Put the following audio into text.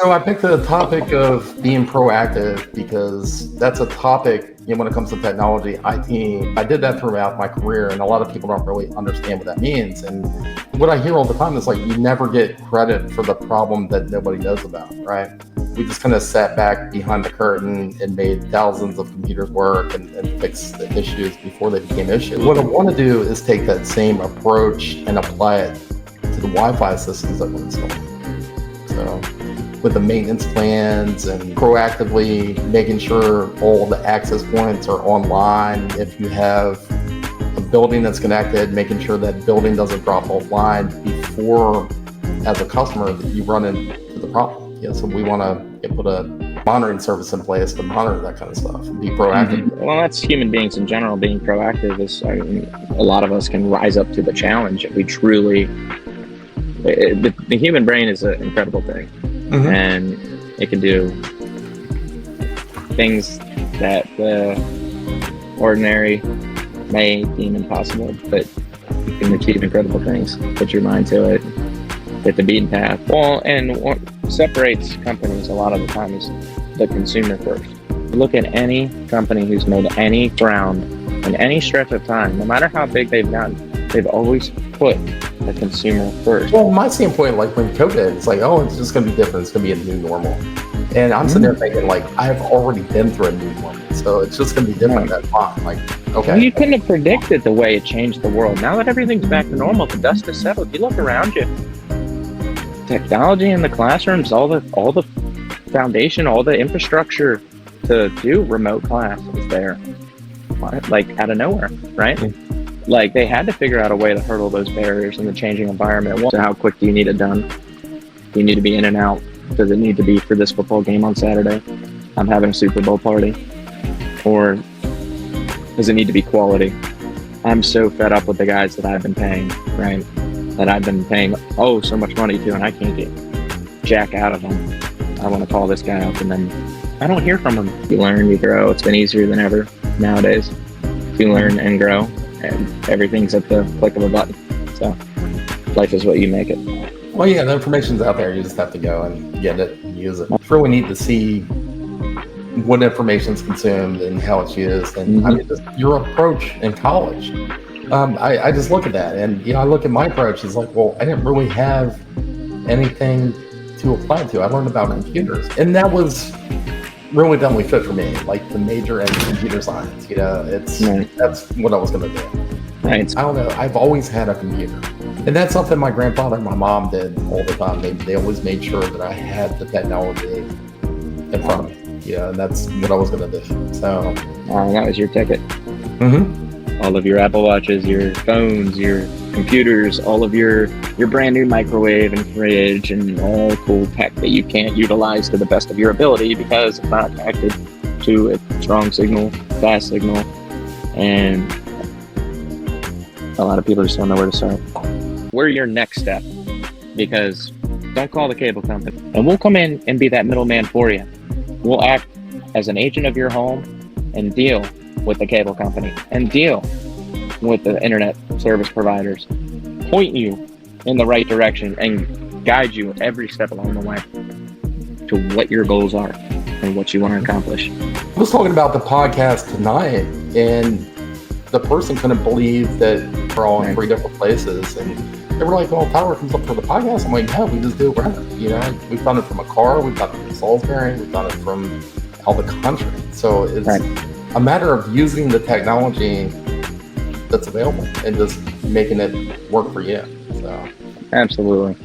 So I picked the topic of being proactive because that's a topic, when it comes to technology, IT. I did that throughout my career, and a lot of people don't really understand what that means. And what I hear all the time is like, you never get credit for the problem that nobody knows about, right? We just kind of sat back behind the curtain and made thousands of computers work and fixed the issues before they became issues. What I want to do is take that same approach and apply it to the Wi-Fi systems that we install. So with the maintenance plans and proactively making sure all the access points are online. If you have a building that's connected, making sure that building doesn't drop offline before, as a customer, that you run into the problem. So we want to put a monitoring service in place to monitor that kind of stuff and be proactive. Mm-hmm. Well, that's human beings in general. Being proactive is, a lot of us can rise up to the challenge if we truly. The human brain is an incredible thing. Mm-hmm. And it can do things that the ordinary may deem impossible, but you can achieve incredible things. Put your mind to it, hit the beaten path. Well, and what separates companies a lot of the time is the consumer first. Look at any company who's made any ground in any stretch of time, no matter how big they've gotten, they've always put the consumer first. Well, my standpoint, like when COVID, it's like, oh, it's just going to be different. It's going to be a new normal. And I'm sitting there thinking, like, I've already been through a new normal. So it's just going to be different. That's fine. Like, okay. Well, you couldn't have predicted the way it changed the world. Now that everything's back to normal, the dust has settled. You look around you. Technology in the classrooms, all the foundation, all the infrastructure to do remote class is there. Like out of nowhere, right? Mm-hmm. Like they had to figure out a way to hurdle those barriers in the changing environment. So how quick do you need it done? Do you need to be in and out? Does it need to be for this football game on Saturday? I'm having a Super Bowl party. Or does it need to be quality? I'm so fed up with the guys that I've been paying, right? That I've been paying so much money to, and I can't get jack out of them. I want to call this guy up, and then I don't hear from him. You learn, you grow. It's been easier than ever nowadays to learn and grow. And everything's at the click of a button. So life is what you make it. Well, yeah, the information's out there. You just have to go and get it and use it. It's really neat to see what information's consumed and how it's used. And I mean, just your approach in college. I just look at that, and I look at my approach. It's like, well, I didn't really have anything to apply to. I learned about computers, and that was really the only fit for me, like the major in computer science. That's what I was going to do. Right. I don't know. I've always had a computer, and that's something my grandfather and my mom did all the time. They always made sure that I had the technology in front of me. And that's what I was going to do. So that was your ticket. Mm-hmm. All of your Apple Watches, your phones, your computers, all of your brand new microwave and fridge and all cool tech that you can't utilize to the best of your ability because it's not connected to a strong signal, fast signal, and a lot of people just don't know where to start. We're your next step, because don't call the cable company, and we'll come in and be that middleman for you. We'll act as an agent of your home and deal with the cable company and deal with the internet service providers, point you in the right direction and guide you every step along the way to what your goals are and what you want to accomplish. I was talking about the podcast tonight, and the person couldn't believe that we're all in 3 different places, and they were like, well, Tyler comes up for the podcast. I'm like, no, we just do it wherever. We've done it from a car, we've done it from Salisbury, we've done it from all the country. So it's a matter of using the technology that's available and just making it work for you. So absolutely.